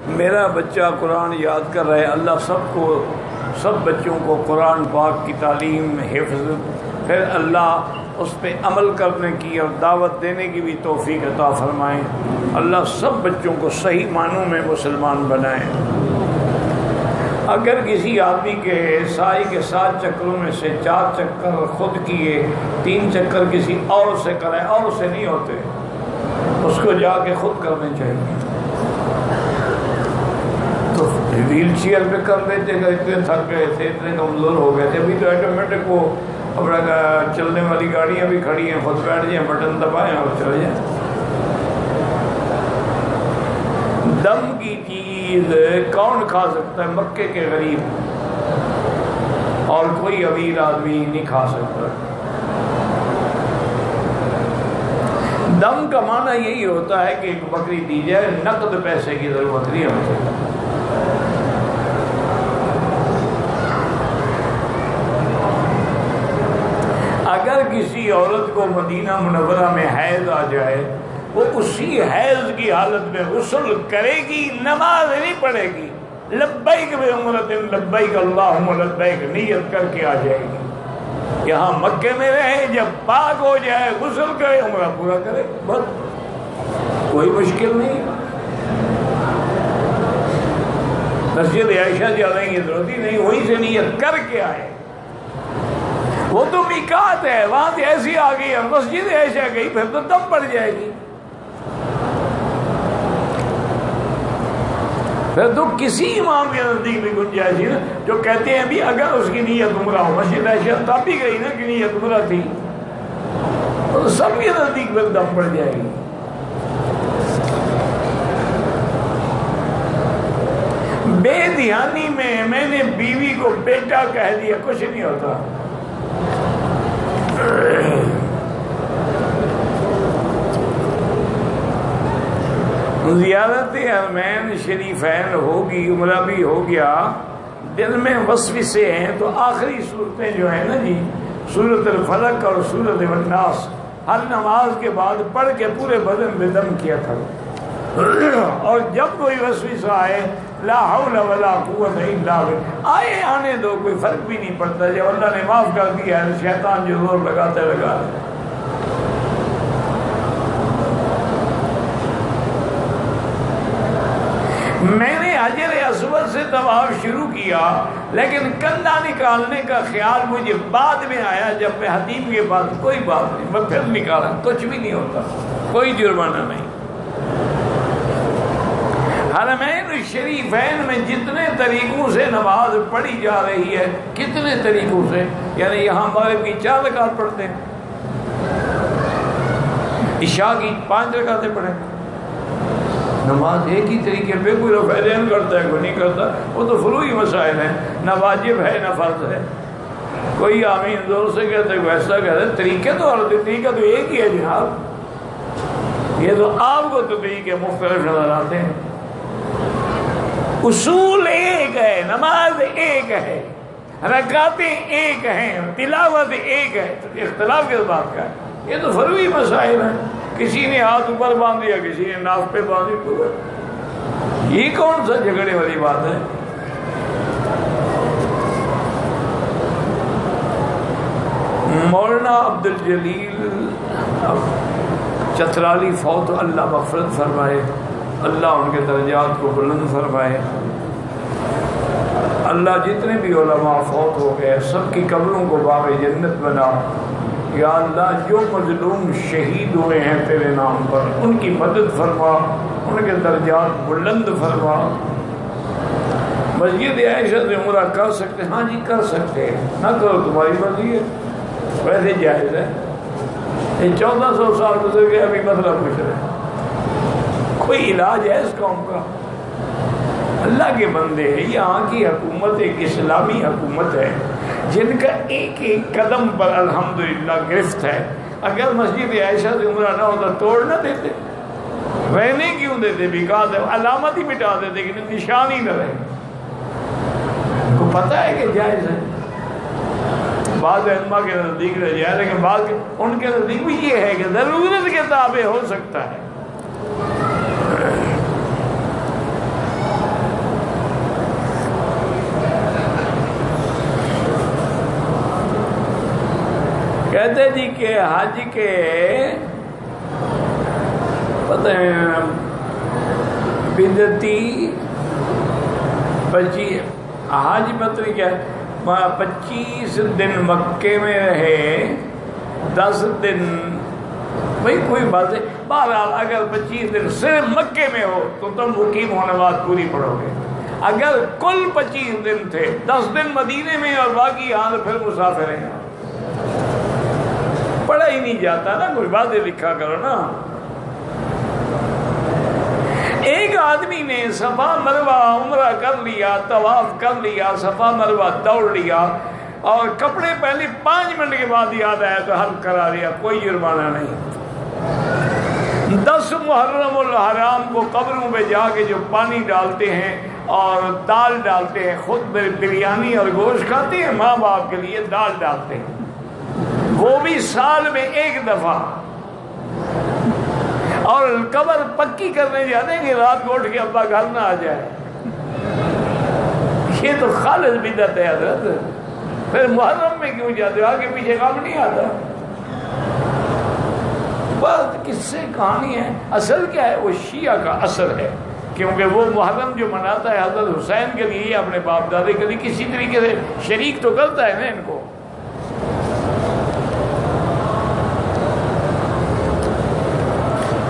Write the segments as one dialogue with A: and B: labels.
A: میرا بچہ قرآن یاد کر رہا ہے، اللہ سب بچوں کو قرآن پاک کی تعلیم، حفظ، پھر اللہ اس پہ عمل کرنے کی اور دعوت دینے کی بھی توفیق عطا فرمائیں۔ اللہ سب بچوں کو صحیح معنوں میں مسلمان بنائیں۔ اگر کسی آدمی کے سائی کے 7 چکروں میں سے 4 چکر خود کیے، 3 چکر کسی اور سے کرائے، اور سے نہیں ہوتے، اس کو جا کے خود کرنے چاہیے۔ تو ویل چیئر پہ کر لیتے، اتنے تھک گئے تھے، اتنے کمزور ہو گئے تھے، ابھی تو آٹومیٹک وہ اپنا چلنے والی گاڑیاں بھی کھڑی ہیں، خود بیٹھ جائیں، بٹن دبائیں اور چل جائیں۔ دم کی چیز کون کھا سکتا ہے؟ مکے کے غریب، اور کوئی امیر آدمی نہیں کھا سکتا۔ دم کا معنی یہی ہوتا ہے کہ ایک بکری دی جائے، نقد پیسے کی ضرورت نہیں ہوتی۔ اگر کسی عورت کو مدینہ منورہ میں حیض آ جائے، وہ اسی حیض کی حالت میں غسل کرے گی، نماز نہیں پڑھے گی، لبیک بعمرۃ لبیک اللہم لبیک نیت کر کے آ جائے گی۔ یہاں مکے میں رہے، جب پاک ہو جائے غسل کرے، عمرہ پورا کرے، بس کوئی مشکل نہیں۔ مسجد عائشہ جانے کی ضرورت ہی نہیں، وہیں سے نیت کر کے آئے۔ وہ تو میقات ہے، وہاں سے ایسی آ گئی، مسجد عائشہ گئی، پھر تو دم پڑ جائے گی، پھر تو کسی امام کے نزدیک بھی گنجائش ہے جو کہتے ہیں بھی اگر اس کی نیت عمرہ ہو، مسجد عائشہ تب بھی گئی نا کہ نیت عمرہ تھی، تو سب کے نزدیک پھر دم پڑ جائے گی۔ بے دھیانی میں نے بیوی کو بیٹا کہہ دیا، کچھ نہیں ہوتا۔ زیارت حرمین شریفین ہوگی، عمرہ بھی ہو گیا، دل میں وسوسے ہیں، تو آخری صورتیں جو ہیں نا جی، سورۃ الفلق اور سورۃ الناس، ہر نماز کے بعد پڑھ کے پورے بدن میں دم کیا کرو، اور جب کوئی وسوسہ آئے، لا حول ولا قوت الا باللہ، آئے آنے دو، کوئی فرق بھی نہیں پڑتا، جب اللہ نے معاف کر دیا ہے، شیطان جو زور لگاتا ہے لگا ہے۔ میں نے حجر اسود سے طواف شروع کیا، لیکن کندھا نکالنے کا خیال مجھے بعد میں آیا، جب میں حتیم کے پاس، کوئی بات نہیں، میں پھر نکالا، کچھ بھی نہیں ہوتا، کوئی جرمانہ نہیں۔ حرمین شریفین میں جتنے طریقوں سے نماز پڑھی جا رہی ہے، کتنے طریقوں سے، یعنی یہاں مغرب کی 4 رکعت پڑھتے ہیں، عشاء کی 5 رکعتیں پڑھیں، نماز ایک ہی طریقے پہ، کوئی رفع دین کرتا ہے، کوئی نہیں کرتا، وہ تو فروعی مسائل ہیں، نہ واجب ہے نہ فرض ہے، کوئی آمین زور سے کہتا ہے، کوئی ایسا کہتا ہے، طریقے تو اور طریقہ تو ایک ہی ہے جناب، یہ تو آپ کو تو طریقے مختلف نظر آتے ہیں، اصول ایک ہے، نماز ایک ہے، رکعتیں ایک ہیں، تلاوت ایک ہے، تو اختلاف کس بات کا ہے؟ یہ تو فروعی مسائل ہیں، کسی نے ہاتھ اوپر باندھ دیا، کسی نے ناف پہ باندھ دیا، یہ کون سا جھگڑے والی بات ہے؟ مولانا عبدالجلیل چترالی فوت، اللہ مغفرت فرمائے، اللہ ان کے درجات کو بلند فرمائے، اللہ جتنے بھی علماء فوت ہو گئے سب کی قبروں کو باغ جنت بنا، یا اللہ جو مظلوم شہید ہوئے ہیں تیرے نام پر ان کی مدد فرما، ان کے درجات بلند فرما۔ مسجد عائشہ سے عمرہ کر سکتے؟ ہاں جی کر سکتے ہیں، نہ کرو تمہاری مرضی ہے، ویسے جائز ہے، یہ 1400 سال گزر گئے، ابھی مسئلہ پوچھ رہے ہیں، کوئی علاج ہے اس قوم کا؟ اللہ کے بندے ہیں، یہاں کی حکومت ایک اسلامی حکومت ہے جن کا ایک ایک قدم پر الحمدللہ گرفت ہے۔ اگر مسجد عائشہ سے عمرہ نہ ہوتا توڑ نہ دیتے، رہنے کیوں دیتے؟ بیکاز علامت ہی مٹا دیتے کہ نشان ہی نہ رہے، کو پتہ ہے کہ جائز ہے، بعض علماء کے نزدیک رہ جائے، لیکن بعض ان کے نزدیک بھی یہ ہے کہ ضرورت کے تابع ہو سکتا ہے۔ کہتے جی کہ حج کے پتہ ہے بدعتی 25 حج پتہ کیا 25 دن مکے میں رہے، 10 دن بھائی کوئی بات ہے، بہرحال اگر 25 دن صرف مکے میں ہو تو تم مقیم ہونے بعد پوری پڑھو گے۔ اگر کل 25 دن تھے، 10 دن مدینے میں اور باقی یہاں تو پھر مسافر ہیں، پڑھا ہی نہیں جاتا نا، کوئی باتیں لکھا کرو نا۔ ایک آدمی نے صفا مروہ عمرہ کر لیا، طواف کر لیا، صفا مروہ دوڑ لیا اور کپڑے پہلے 5 منٹ کے بعد یاد آیا تو حلق کرا لیا، کوئی جرمانہ نہیں۔ 10 محرم الحرام کو قبروں پہ جا کے جو پانی ڈالتے ہیں اور دال ڈالتے ہیں، خود بریانی اور گوشت کھاتے ہیں، ماں باپ کے لیے دال ڈالتے ہیں، وہ بھی سال میں 1 دفعہ، اور قبر پکی کرنے جاتے ہیں کہ رات کو اٹھ کے ابا گھر نہ آ جائے۔ یہ تو خالص بدعت ہے حضرت، پھر محرم میں کیوں جاتے ہو؟ آگے پیچھے کام نہیں آتا، بس کس سے کہانی ہے۔ اصل کیا ہے؟ وہ شیعہ کا اثر ہے، کیونکہ وہ محرم جو مناتا ہے حضرت حسین کے لیے، اپنے باپ دادے کے لیے کسی طریقے سے شریک تو کرتا ہے نا ان کو۔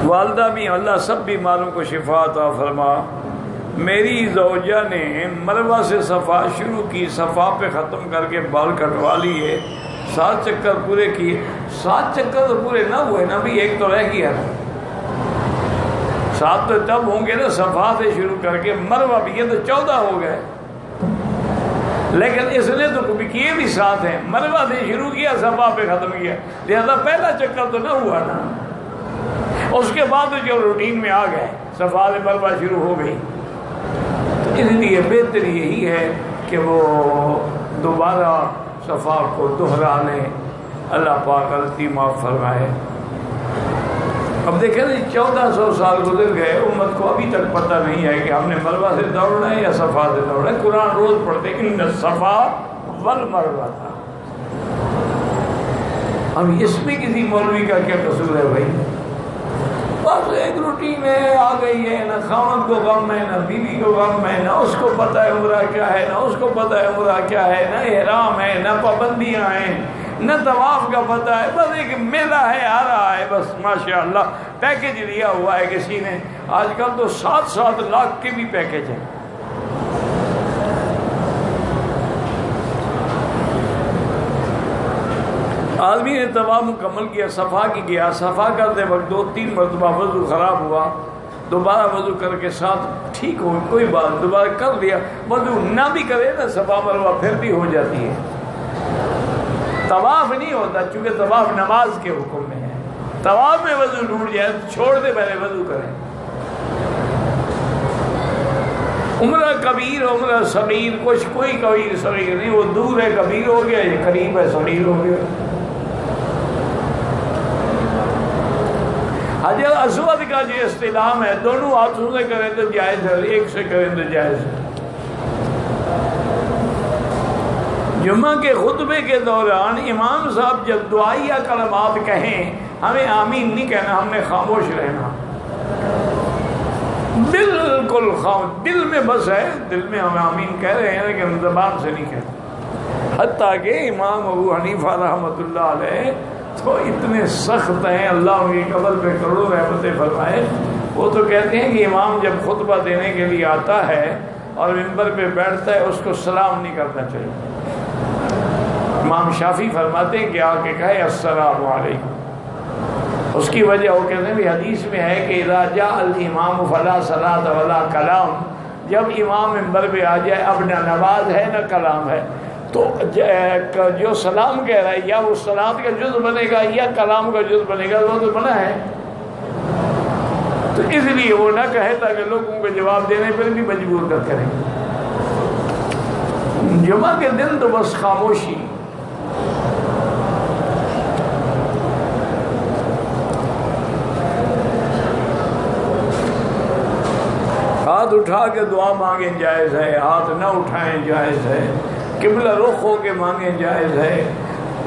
A: والدہ بھی اللہ سب بیماروں کو شفا عطا فرما۔ میری زوجہ نے مروہ سے صفا شروع کی، صفا پہ ختم کر کے بال کٹوا لیے، 7 چکر پورے کیے۔ 7 چکر تو پورے نہ ہوئے نا بھی، ایک تو رہ گیا نا، 7 تو تب ہوں گے نا صفا سے شروع کر کے مروہ بھی، یہ تو 14 ہو گئے، لیکن اس نے تو کیے بھی 7 ہیں، مروہ سے شروع کیا، صفا پہ ختم کیا، لہذا پہلا چکر تو نہ ہوا نا۔ اس کے بعد جو روٹین میں آ گئے، صفا سے مروہ شروع ہو گئی، تو اس لیے بہتر یہی ہے کہ وہ دوبارہ صفا کو دہرا لیں، اللہ پاک غلطی معاف فرمائے۔ اب دیکھیں 1400 سال گزر گئے، امت کو ابھی تک پتہ نہیں ہے کہ ہم نے مروہ سے دوڑنا ہے یا صفا سے دوڑنا ہے۔ قرآن روز پڑھتے ان الصفا والمروہ تھا۔ اب اس میں کسی مولوی کا کیا قصور ہے بھائی؟ بس ایک روٹین ہے، آ گئی ہے، نہ خاوند کو غم ہے، نہ بیوی کو غم ہے، نہ اس کو پتہ ہے عمرہ کیا ہے، نہ اس کو پتہ ہے عمرہ کیا ہے، نہ احرام ہے، نہ پابندیاں ہیں، نہ طواف کا پتہ ہے، بس ایک میلہ ہے آ رہا ہے، بس ماشاءاللہ پیکیج لیا ہوا ہے کسی نے۔ آج کل تو 7 لاکھ کے بھی پیکیج ہیں۔ آدمی نے طواف مکمل کیا، صفا کی گیا، صفا کرتے وقت 2-3 مرتبہ وضو خراب ہوا، دوبارہ وضو کر کے ساتھ ٹھیک ہو، کوئی بات، دوبارہ کر لیا، وضو نہ بھی کرے نا صفا مروہ پھر بھی ہو جاتی ہے۔ طواف نہیں ہوتا، چونکہ طواف نماز کے حکم میں ہے، طواف میں وضو ٹوٹ جائے چھوڑ دے، پہلے وضو کریں۔ عمرہ کبیر عمرہ صغیر، کچھ کوئی کبیر صغیر نہیں، وہ دور ہے کبیر ہو گیا، یہ قریب ہے صغیر ہو گیا۔ حجر اسود کا جو استلام ہے، دونوں ہاتھوں سے کریں تو جائز ہے، ایک سے کریں تو جائز ہے۔ جمعہ کے خطبے کے دوران امام صاحب جب دعائیہ کلمات کہیں، ہمیں آمین نہیں کہنا، ہم نے خاموش رہنا، بالکل خاموش، دل میں بس ہے، دل میں ہم آمین کہہ رہے ہیں لیکن زبان سے نہیں کہتے۔ حتیٰ کہ امام ابو حنیفہ رحمۃ اللہ علیہ تو اتنے سخت ہیں، اللہ ان کی قبر پہ کروڑوں رحمتیں فرمائے، وہ تو کہتے ہیں کہ امام جب خطبہ دینے کے لیے آتا ہے اور منبر پہ بیٹھتا ہے، اس کو سلام نہیں کرنا چاہیے۔ امام شافعی فرماتے ہیں کہ آ کے کہے السلام علیکم۔ اس کی وجہ وہ کہتے ہیں بھی حدیث میں ہے کہ اذا جاء الامام فلا صلاۃ ولا کلام، جب امام منبر پہ آ جائے اب نہ نماز ہے نہ کلام ہے، تو جو سلام کہہ رہا ہے یا وہ صلاۃ کا جز بنے گا یا کلام کا جز بنے گا، وہ تو منع ہے۔ تو اس لیے وہ نہ کہے تاکہ لوگوں کو جواب دینے پر بھی مجبور کر کریں۔ جمعہ کے دن تو بس خاموشی۔ ہاتھ اٹھا کے دعا مانگیں جائز ہے، ہاتھ نہ اٹھائیں جائز ہے، قبلہ رخ ہو کے مانگیں جائز ہے،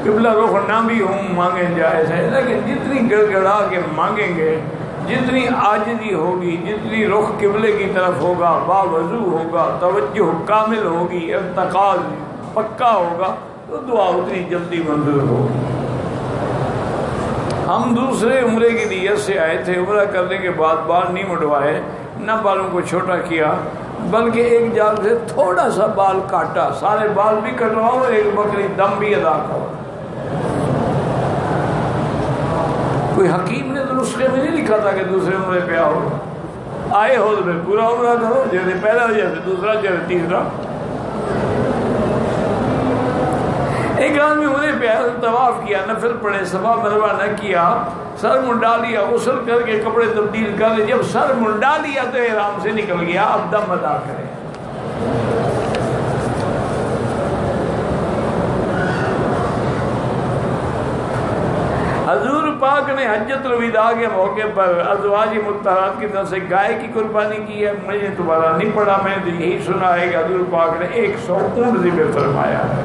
A: قبلہ رخ نہ بھی ہوں مانگیں جائز ہے، لیکن جتنی گڑ گڑا کے مانگیں گے، جتنی عاجزی ہوگی، جتنی رخ قبلے کی طرف ہوگا، باوضو ہوگا، توجہ کامل ہوگی، ارتقاء پکا ہوگا، تو دعا اتنی جلدی منظور ہوگی۔ ہم دوسرے عمرے کی نیت سے آئے تھے، عمرہ کرنے کے بعد بال نہیں مڈوائے، نہ بالوں کو چھوٹا کیا، بلکہ ایک جان سے تھوڑا سا بال کاٹا، سارے بال بھی کٹواؤ اور ایک بکری دم بھی ادا کرو۔ کوئی حکیم نے تو نسخے میں نہیں لکھا تھا کہ دوسرے عمرے پہ آؤ، آئے ہو تو پھر پورا عمرہ کرو، جیسے پہلا جیسے دوسرا جیسے تیسرا۔ ایک آدمی عمرے پہ آیا، طواف کیا، نفل پڑھے، صفا مروہ نہ کیا، سر منڈا لیا، غسل کر کے کپڑے تبدیل کر لے، جب سر منڈا لیا تو احرام سے نکل گیا، اب دم ادا کرے۔ حضور پاک نے حجۃ الوداع کے موقع پر ازواج مطہرات کی طرف سے گائے کی قربانی کی ہے، مجھے دوبارہ نہیں پڑھا، میں نے تو یہی سنا ہے کہ حضور پاک نے 100 اونٹ ذبح فرمایا ہے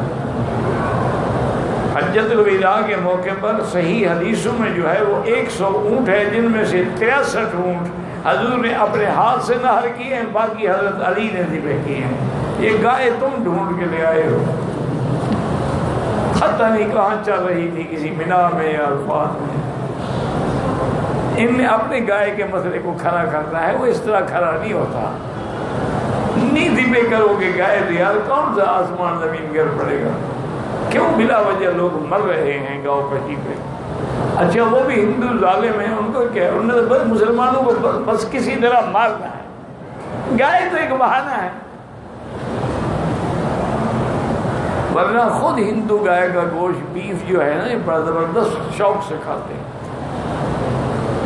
A: حجۃ الوداع کے موقع پر۔ صحیح حدیثوں میں جو ہے وہ 100 اونٹ ہے، جن میں سے 63 اونٹ حضور نے اپنے ہاتھ سے نہر کیے ہیں، باقی حضرت علی نے ذبح کیے ہیں۔ یہ گائے تم ڈھونڈ کے لے آئے ہو، پتہ نہیں کہاں چل رہی تھی، کسی مینا میں یا عرفات میں۔ ان نے اپنے گائے کے مسئلے کو کھڑا کرنا ہے، وہ اس طرح کھڑا نہیں ہوتا۔ نہیں ذبح کرو گے گائے تو یار کون سا آسمان زمین گر پڑے گا؟ کیوں بلا وجہ لوگ مر رہے ہیں گاؤں کشی پہ؟ اچھا وہ بھی ہندو ظالم ہیں، ان کو کیا، انہوں نے بس مسلمانوں کو بس کسی طرح مارنا ہے، گائے تو ایک بہانہ ہے، ورنہ خود ہندو گائے کا گوشت بیف جو ہے نا یہ بڑا زبردست شوق سے کھاتے ہیں۔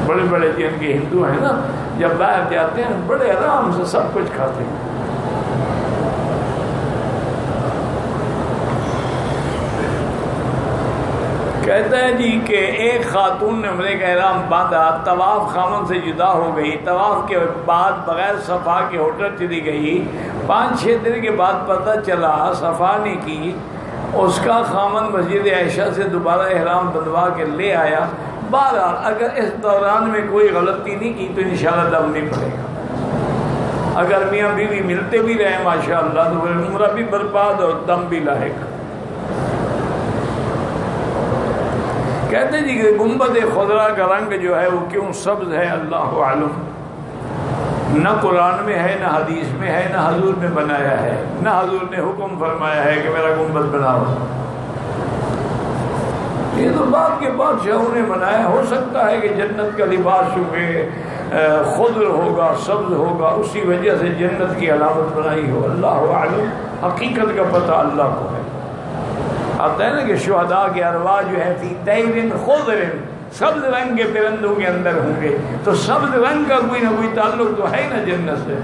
A: بڑے بڑے جن کے ہندو ہیں نا، جب باہر جاتے ہیں بڑے آرام سے سب کچھ کھاتے ہیں۔ کہتا ہے جی کہ ایک خاتون نے عمرے کا احرام باندھا، طواف خامن سے جدا ہو گئی، طواف کے بعد بغیر صفا کے ہوٹل چلی گئی، 5-6 دن کے بعد پتہ چلا صفا نہیں کی، اس کا خامن مسجد عائشہ سے دوبارہ احرام بندھوا کے لے آیا۔ بہرحال اگر اس دوران میں کوئی غلطی نہیں کی تو انشاءاللہ دم نہیں پڑے گا۔ اگر میاں بیوی ملتے بھی رہے ماشاءاللہ تو عمرہ بھی برباد اور دم بھی لاحق۔ کہتے جی کہ گنبد خضرا کا رنگ جو ہے وہ کیوں سبز ہے، اللہ عالم۔ نہ قرآن میں ہے، نہ حدیث میں ہے، نہ حضور نے بنایا ہے، نہ حضور نے حکم فرمایا ہے کہ میرا گنبد بناؤ۔ یہ تو بعد کے بادشاہوں نے بنایا، ہو سکتا ہے کہ جنت کا لباس چونکہ خضر ہوگا، سبز ہوگا، اسی وجہ سے جنت کی علامت بنائی ہو، اللہ عالم۔ حقیقت کا پتہ اللہ کو ہے۔ آتا ہے نا کہ شہداء کے ارواح جو ہے فی طیر خضر، سبز رنگ کے پرندوں کے اندر ہوں گے، تو سبز رنگ کا کوئی نہ کوئی تعلق تو ہے نا جنت سے۔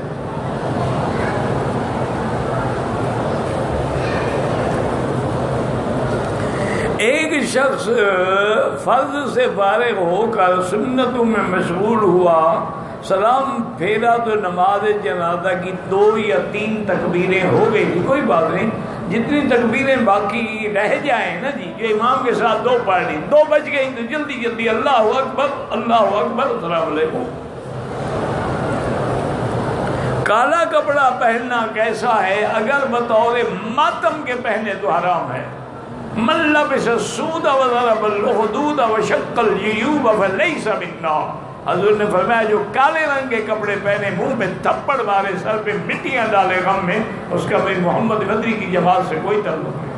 A: ایک شخص فرض سے فارغ ہو کر سنتوں میں مشغول ہوا، سلام پھیرا تو نماز جنازہ کی 2 یا 3 تکبیریں ہو گئی، کوئی بات نہیں، جتنی تکبیریں باقی رہ جائیں نا جی، جو امام کے ساتھ 2 پڑھ لی، 2 بج گئی تو جلدی جلدی اللہ اکبر اللہ اکبر السلام علیکم۔ کالا کپڑا پہننا کیسا ہے؟ اگر بطور ماتم کے پہنے تو حرام ہے۔ من لبس السود وضرب الخدود وشق الجیوب فلیس منا، حضور نے فرمایا جو کالے رنگ کے کپڑے پہنے، منہ میں تھپڑ مارے، سر پہ مٹیاں ڈالے غم میں، اس کا میں محمد بدری کی جماعت سے کوئی تعلق نہیں۔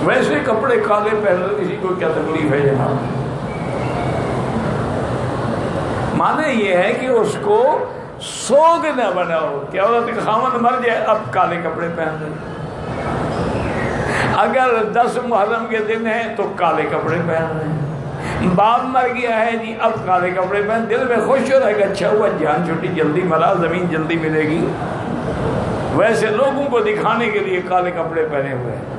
A: ویسے کپڑے کالے پہنے کسی کو کیا تکلیف ہے جناب؟ معنی یہ ہے کہ اس کو سوگ نہ بناؤ کہ عورت کا خاوند مر جائے اب کالے کپڑے پہن لیں، اگر 10 محرم کے دن ہیں تو کالے کپڑے پہن لیں، باپ مر گیا ہے جی اب کالے کپڑے پہن، دل میں خوش ہو رہے گا اچھا ہوا جان چھوٹی جلدی مرا، زمین جلدی ملے گی۔ ویسے لوگوں کو دکھانے کے لیے کالے کپڑے پہنے ہوئے ہیں۔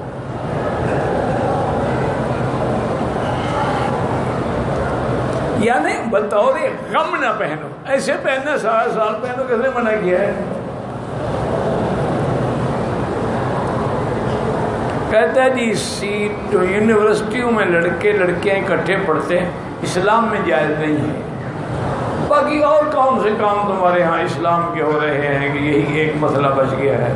A: یعنی بطور غم نہ پہنو، ایسے پہننا سارا سال پہنو، کس نے منع کیا ہے؟ کہتا ہے جی سیٹ یونیورسٹیوں میں لڑکے لڑکیاں اکٹھے پڑھتے ہیں، اسلام میں جائز نہیں ہے۔ باقی اور کون سے کام تمہارے ہاں اسلام کے ہو رہے ہیں کہ یہی ایک مسئلہ بچ گیا ہے؟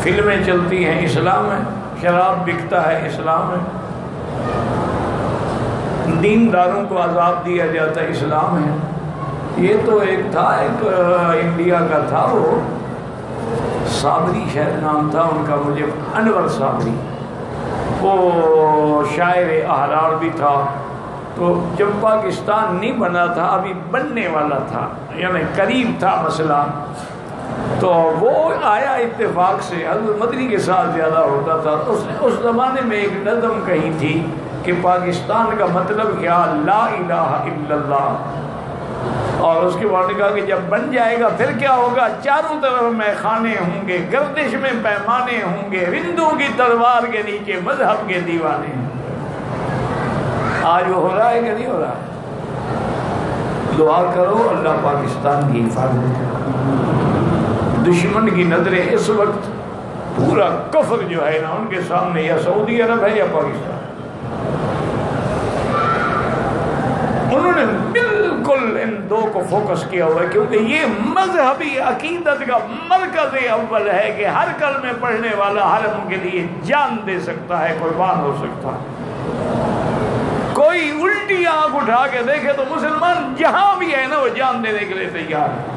A: فلمیں چلتی ہیں، اسلام ہے، شراب بکتا ہے، اسلام ہے، دینداروں کو عذاب دیا جاتا ہے، اسلام ہے۔ یہ تو ایک تھا، ایک انڈیا کا تھا، وہ صابری شاید نام تھا ان کا، مجھے انور صابری، وہ شاعر احرار بھی تھا۔ تو جب پاکستان نہیں بنا تھا، ابھی بننے والا تھا، یعنی قریب تھا مسئلہ، تو وہ آیا اتفاق سے، حضرت مدنی کے ساتھ زیادہ ہوتا تھا۔ اس نے اس زمانے میں ایک نظم کہی تھی کہ پاکستان کا مطلب کیا، لا الہ الا اللہ، اور اس کے بعد کہا کہ جب بن جائے گا پھر کیا ہوگا، چاروں طرف میں خانے ہوں گے، گردش میں پیمانے ہوں گے، ہندوؤں کی تلوار کے نیچے مذہب کے دیوانے ہیں۔ آج وہ ہو رہا ہے کہ نہیں ہو رہا ہے؟ دعا کرو اللہ پاکستان کی حفاظت کرے۔ دشمن کی نظریں اس وقت پورا کفر جو ہے نا ان کے سامنے، یا سعودی عرب ہے یا پاکستان، انہوں نے بالکل ان دو کو فوکس کیا ہوا ہے، کیونکہ یہ مذہبی عقیدت کا مرکز اول ہے کہ ہر کلمے پڑھنے والا حرم کے لیے جان دے سکتا ہے، قربان ہو سکتا ہے۔ کوئی الٹی آنکھ اٹھا کے دیکھے تو مسلمان جہاں بھی ہے نا وہ جان دینے کے لیے تیار ہے۔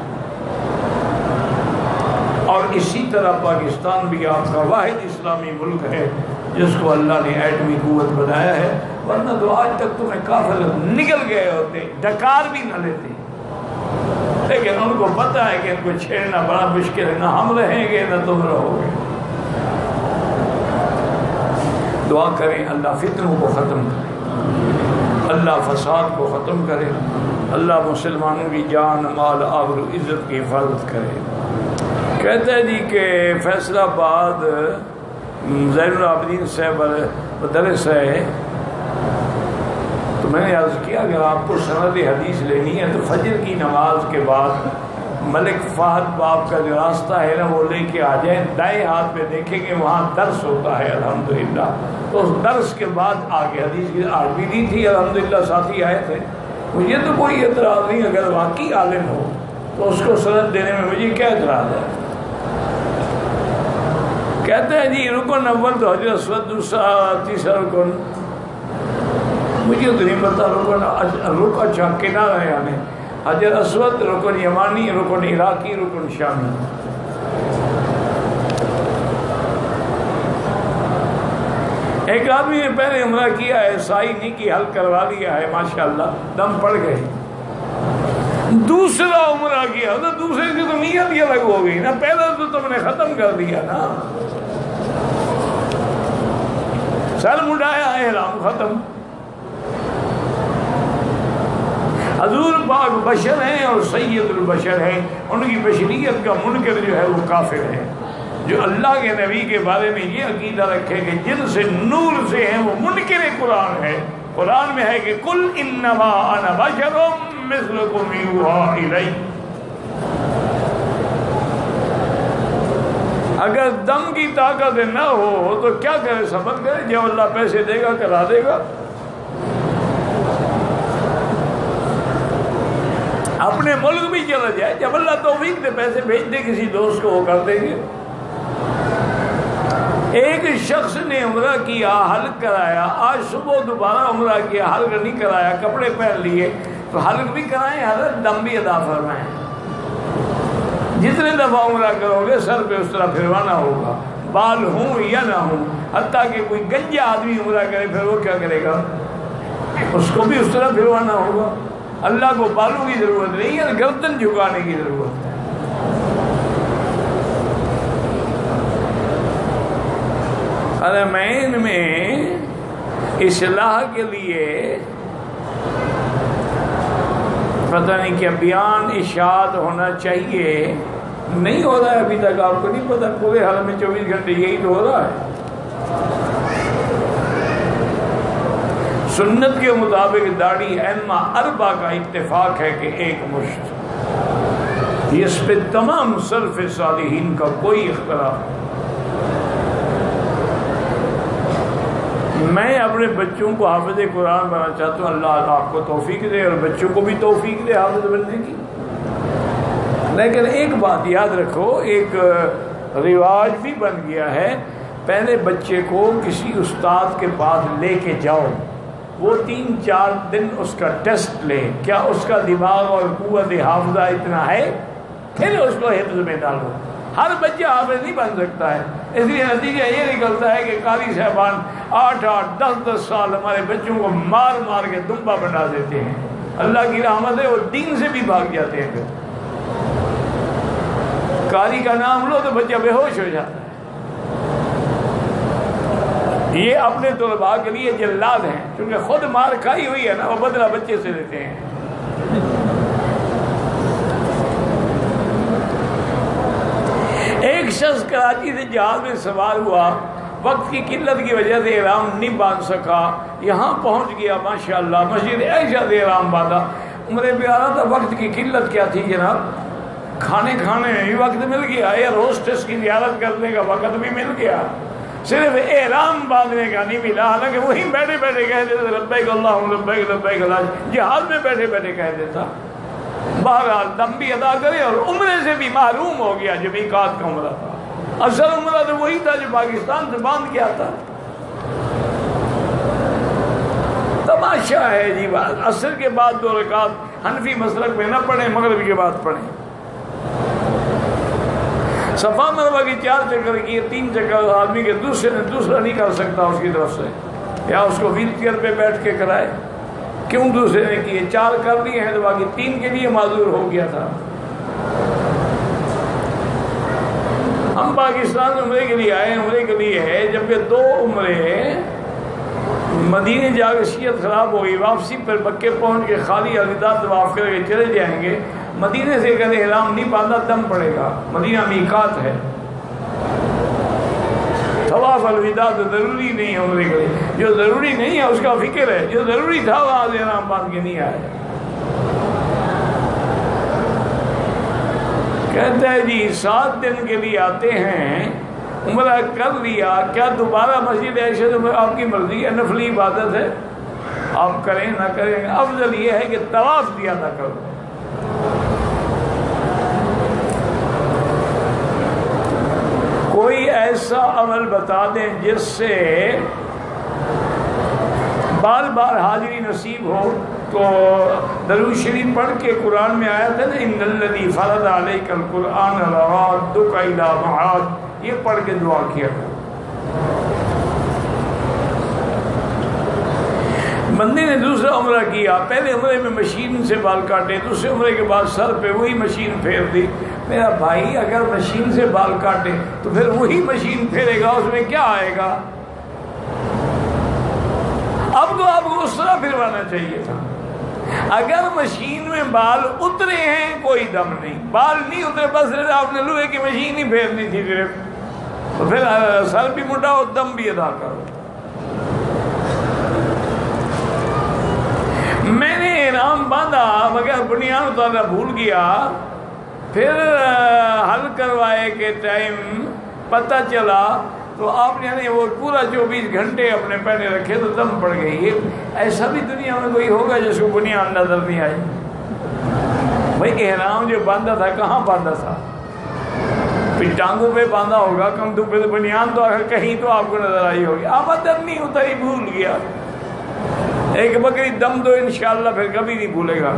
A: اور اسی طرح پاکستان بھی آپ کا واحد اسلامی ملک ہے جس کو اللہ نے ایٹمی قوت بنایا ہے، ورنہ تو آج تک تمہیں کافر نکل گئے ہوتے، ڈکار بھی نہ لیتے، لیکن ان کو پتہ ہے کہ ان کو چھیڑنا بڑا مشکل ہے، نہ ہم رہیں گے نہ تم رہو گے۔ دعا کریں اللہ فتنوں کو ختم کرے، اللہ فساد کو ختم کرے، اللہ مسلمانوں کی جان مال آبرو عزت کی حفاظت کرے۔ کہتے ہیں جی کہ فیصل آباد زین العابدین صاحب مدرس ہے، تو میں نے عرض کیا کہ آپ کو سند حدیث لینی ہے تو فجر کی نماز کے بعد ملک فہد باپ کا جو راستہ ہے نا وہ لے کے آ جائیں، دائیں ہاتھ پہ دیکھیں گے وہاں درس ہوتا ہے الحمدللہ، تو اس درس کے بعد آگے حدیث کی عربی دی تھی الحمدللہ، ساتھی آئے تھے، مجھے تو کوئی اعتراض نہیں، اگر واقعی عالم ہو تو اس کو سند دینے میں مجھے کیا اعتراض ہے۔ کہتے ہیں جی رکن اول تو حجر اسود، دوسرا تیسرا رکن مجھے تو نہیں پتا، رکن اچھا کنارہ یعنی حجر اسود، رکن یمانی، رکن عراقی، رکن شامی۔ ایک آدمی نے پہلے عمرہ کیا ہے، سائی نہیں کی، حل کروا لیا ہے ماشاءاللہ، دم پڑ گئے، دوسرا عمرہ کیا تو دوسرے کی تو نیت ہی الگ ہو گئی نا، پہلا تو تم نے ختم کر دیا نا، سر مڈایا احرام ختم۔ حضور پاک بشر ہیں اور سید البشر ہیں، ان کی بشریت کا منکر جو ہے وہ کافر ہے۔ جو اللہ کے نبی کے بارے میں یہ عقیدہ رکھے کہ جن سے نور سے ہیں وہ منکر قرآن ہے۔ قرآن میں ہے کہ قل انما انا بشر مثلکم یوحی الی۔ اگر دم کی طاقت نہ ہو تو کیا کرے، صبر کرے، جب اللہ پیسے دے گا کرا دے گا۔ اپنے ملک بھی چلا جائے، جب اللہ توفیق دے پیسے بھیج دے کسی دوست کو وہ کر دیں گے۔ ایک شخص نے عمرہ کیا، حلق کرایا، آج صبح دوبارہ عمرہ کیا، حلق نہیں کرایا، کپڑے پہن لیے، تو حلق بھی کرائیں، حضرت دم بھی ادا فرمائیں۔ جتنے دفعہ عمرہ کرو گے سر پہ اس طرح پھروانا ہوگا، بال ہوں یا نہ ہوں، حتیٰ کہ کوئی گنجا آدمی عمرہ کرے پھر وہ کیا کرے گا، اس کو بھی اس طرح پھروانا ہوگا۔ اللہ کو بالوں کی ضرورت نہیں ہے، گردن جھکانے کی ضرورت ہے۔ حرمین میں اصلاح کے لیے پتہ نہیں کیا بیان اشاعت ہونا چاہیے، نہیں ہو رہا ہے ابھی تک، آپ کو نہیں پتا، پورے حرم میں 24 گھنٹے یہی تو ہو رہا ہے۔ سنت کے مطابق داڑھی ائمہ اربعہ کا اتفاق ہے کہ ایک مشت، اس پہ تمام سلف صالحین کا کوئی اختلاف نہیں۔ میں اپنے بچوں کو حافظ قرآن بنانا چاہتا ہوں، اللہ آپ کو توفیق دے اور بچوں کو بھی توفیق دے حافظ بننے کی۔ لیکن ایک بات یاد رکھو، ایک رواج بھی بن گیا ہے، پہلے بچے کو کسی استاد کے پاس لے کے جاؤ، وہ 3-4 دن اس کا ٹیسٹ لے، کیا اس کا دماغ اور قوت حافظہ اتنا ہے، پھر اس کو حفظ میں ڈالو۔ ہر بچہ حافظ نہیں بن سکتا ہے، اس لیے نتیجہ یہ نکلتا ہے کہ قاری صاحبان 8-8 10-10 سال ہمارے بچوں کو مار مار کے دمبا بنا دیتے ہیں۔ اللہ کی رحمت ہے وہ دین سے بھی بھاگ جاتے ہیں، پھر قاری کا نام لو تو بچہ بے ہوش ہو جاتا ہے۔ یہ اپنے طلباء کے لیے جلاد ہیں، کیونکہ خود مار کھائی ہوئی ہے نا، وہ بدلہ بچے سے لیتے ہیں۔ ایک شخص کراچی سے جہاز میں سوار ہوا، وقت کی قلت کی وجہ سے احرام نہیں باندھ سکا، یہاں پہنچ گیا ماشاءاللہ، مسجد عائشہ سے احرام باندھا۔ عمرے پہ آ رہا تھا، وقت کی قلت کیا تھی جناب، کھانے میں بھی وقت مل گیا، ایئر ہوسٹس کی زیارت کرنے کا وقت بھی مل گیا، صرف احرام باندھنے کا نہیں ملا، حالانکہ وہیں بیٹھے بیٹھے کہہ دیتا لبیک اللہم لبیک لبیک الحج، جہاز میں بیٹھے بیٹھے کہہ دیتا۔ بہرحال دم بھی ادا کرے اور عمرے سے بھی محروم ہو گیا، جو میقات کا عمرہ تھا۔ اصل عمرہ تو وہی تھا جو پاکستان سے باندھ کیا تھا۔ تماشا ہے جی بات، عصر کے بعد 2 رکعت حنفی مسلک میں نہ پڑھیں، مغرب کے بعد پڑھیں۔ صفا مروہ کی 4 چکر کیے، 3 چکر آدمی کے دوسرا نہیں کر سکتا اس کی طرف سے، یا اس کو ویل چیئر پہ بیٹھ کے کرائے، کیوں دوسرے نے کیے؟ 4 کر لیے ہیں تو باقی 3 کے لیے معذور ہو گیا تھا۔ ہم پاکستان عمرے کے لیے آئے، عمرے کے لیے ہے، جب یہ 2 عمرے مدینے جا کے صحت خراب ہو گئی، واپسی پر مکے پہنچ کے خالی الوداع طواف کر کے چلے جائیں گے، مدینے سے اگر احرام نہیں باندھا دم پڑے گا، مدینہ میقات ہے، طواف الوداع تو ضروری نہیں ہے عمرے کے لیے، جو ضروری نہیں ہے اس کا فکر ہے، جو ضروری تھا وہ آج احرام باندھ کے نہیں آئے۔ کہتا ہے جی 7 دن کے لیے آتے ہیں، عمرہ کر لیا، کیا دوبارہ مسجد عائشہ میں آپ کی مرضی ہے، نفلی عبادت ہے، آپ کریں نہ کریں، افضل یہ ہے کہ طواف دیا نہ کرو۔ کوئی ایسا عمل بتا دیں جس سے بار بار حاضری نصیب ہو، تو درود شریف پڑھ کے قرآن میں آیا تھا نا، ان الذی فرض علیک القرآن لرادک الی معاد، یہ پڑھ کے دعا کیا۔ بندے نے دوسرا عمرہ کیا، پہلے عمرے میں مشین سے بال کاٹے، دوسرے عمرے کے بعد سر پہ وہی مشین پھیر دی۔ میرا بھائی اگر مشین سے بال کاٹے تو پھر وہی مشین پھیرے گا، اس میں کیا آئے گا؟ اب تو آپ کو اس طرح پھروانا چاہیے تھا۔ اگر مشین میں بال اترے ہیں کوئی دم نہیں، بال نہیں اترے بس آپ نے لوہے کی مشین ہی پھیرنی تھی صرف، تو پھر سر بھی مٹاؤ دم بھی ادا کرو۔ میں نے احرام باندھا مگر بنیاد اتارنا بھول گیا، پھر حل کروائے کے ٹائم پتہ چلا تو آپ نے وہ پورا 24 گھنٹے اپنے پہنے رکھے تو دم پڑ گئی۔ ایسا بھی دنیا میں کوئی ہوگا جس کو بنیاد نظر نہیں آئی؟ بھائی احرام جو باندھا تھا کہاں باندھا تھا؟ پھر ٹانگوں پہ باندھا ہوگا، کندھوں پہ، بنیاد تو آخر کہیں تو آپ کو نظر آئی ہوگی۔ آمدن نہیں اتری، بھول گیا۔ ایک بکری دم دو انشاءاللہ پھر کبھی نہیں بھولے گا۔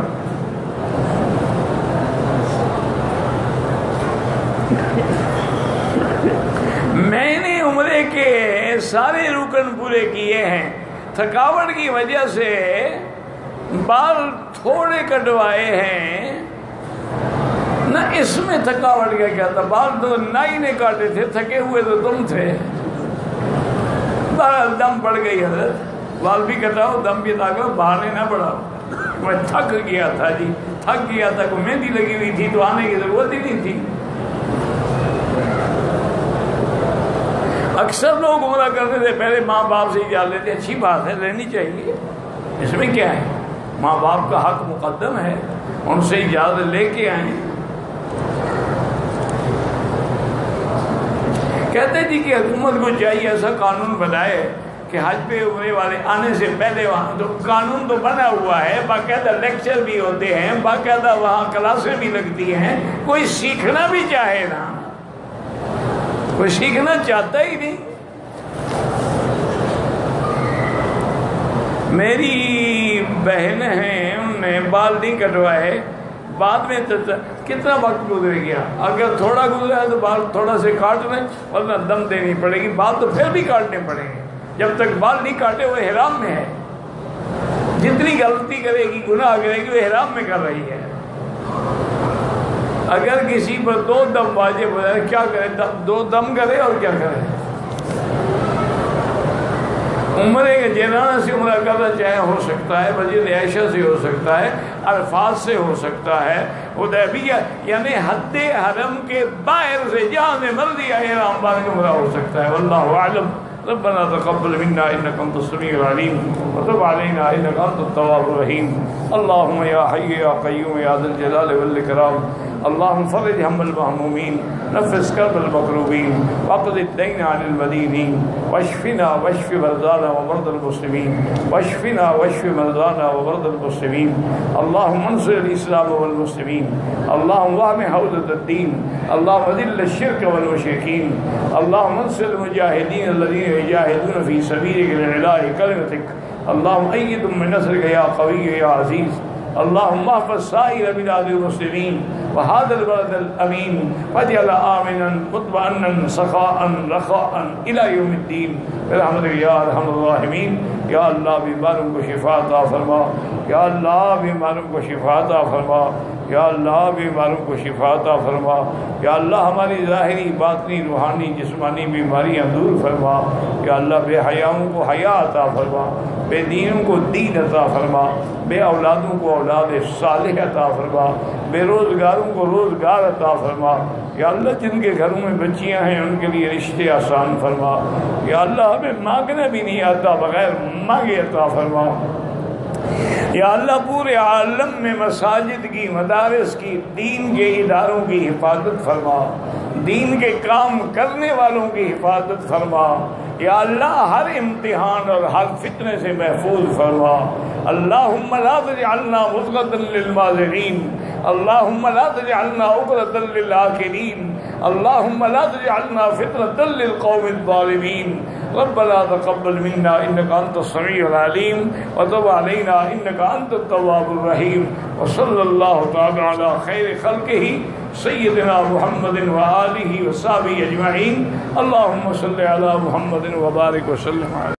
A: میں نے عمرے کے سارے رکن پورے کیے ہیں، تھکاوٹ کی وجہ سے بال تھوڑے کٹوائے ہیں، نہ اس میں تھکاوٹ کا کیا تھا، بال تو نائی نے کاٹے تھے، تھکے ہوئے تو تم تھے، بہرحال دم پڑ گئی حضرت، بال بھی کٹاؤ دم بھی تاکہ بہانے نہ بڑھاؤ۔ میں تھک گیا تھا جی، تھک گیا تھا، کوئی مہندی لگی ہوئی تھی تو آنے کی ضرورت ہی نہیں تھی۔ اکثر لوگ عمرہ کرتے تھے پہلے ماں باپ سے اجازت لیتے، اچھی بات ہے، لینی چاہیے، اس میں کیا ہے، ماں باپ کا حق مقدم ہے، ان سے اجازت لے کے آئیں۔ کہتے جی کہ حکومت کو چاہیے ایسا قانون بنائے کہ حج پہ عمرے والے آنے سے پہلے وہاں تو قانون تو بنا ہوا ہے، باقاعدہ لیکچر بھی ہوتے ہیں، باقاعدہ وہاں کلاسیں بھی لگتی ہیں، کوئی سیکھنا بھی چاہے نا، کوئی سیکھنا چاہتا ہی نہیں۔ میری بہن ہیں، انہوں نے بال نہیں کٹوائے، بعد میں کتنا وقت گزر گیا، اگر تھوڑا گزرا ہے تو بال تھوڑا سے کاٹ لیں ورنہ دم دینی پڑے گی، بال تو پھر بھی کاٹنے پڑیں گے، جب تک بال نہیں کاٹے وہ احرام میں ہے، جتنی غلطی کرے گی گناہ کرے گی وہ احرام میں کر رہی ہے۔ اگر کسی پر 2 دم واجب ہو جائے کیا کرے؟ 2 دم کرے اور کیا کرے؟ عمرے کے جیرانہ سے عمرہ کرنا چاہے ہو سکتا ہے، مسجد عائشہ سے ہو سکتا ہے، عرفات سے ہو سکتا ہے، حدیبیہ یعنی حد حرم کے باہر سے جہاں سے مرضی احرام باندھ کے عمرہ ہو سکتا ہے۔ واللہ اعلم۔ ربنا تقبل منا انك انت السميع العليم وتب علينا انك انت التواب الرحيم اللهم يا حي يا قيوم يا ذا الجلال والاكرام اللهم فرج هم المهمومين نفس كرب المكروبين واقض الدين عن المدينين واشفنا واشف مرضانا ومرضى المسلمين واشفنا واشف مرضانا ومرضى المسلمين اللهم انصر الاسلام والمسلمين اللهم واهم حوزة الدين اللهم ذل الشرك والمشركين اللهم انصر المجاهدين الذين يجاهدون في سبيلك لإعلاء كلمتك اللهم أيدهم من نصرك يا قوي يا عزيز اللهم احفظ سائر بلاد المسلمين وهذا البلد الأمين واجعل آمنا مطمئنا سخاء رخاء إلى يوم الدين برحمتك يا أرحم الراحمين۔ یا اللہ بیماروں کو شفا عطا فرما، یا اللہ بیماروں کو شفا عطا فرما، یا اللہ بیماروں کو شفا عطا فرما، یا اللہ ہماری ظاہری باطنی روحانی جسمانی بیماریاں دور فرما، یا اللہ بے حیاؤں کو حیا عطا فرما، بے دینوں کو دین عطا فرما، بے اولادوں کو اولاد صالح عطا فرما، بے روزگاروں کو روزگار عطا فرما، یا اللہ جن کے گھروں میں بچیاں ہیں ان کے لیے رشتے آسان فرما، یا اللہ ہمیں مانگنا بھی نہیں آتا بغیر مانگے عطا فرما، یا اللہ پورے عالم میں مساجد کی مدارس کی دین کے اداروں کی حفاظت فرما، دین کے کام کرنے والوں کی حفاظت فرما، یا اللہ ہر امتحان اور ہر فتنے سے محفوظ فرما۔ اللہم لا تجعلنا مضغة للماضرین، اللہم لا تجعلنا عقدة للآخرین، اللہم لا تجعلنا فتنة للقوم الظالمین۔ ربنا تقبل منا انك انت السميع العليم وتب علينا انك انت التواب الرحيم وصلى الله تعالى على خير خلقه سيدنا محمد وآله وصحبه اجمعين۔ اللهم صل على محمد وبارك وسلم عليه۔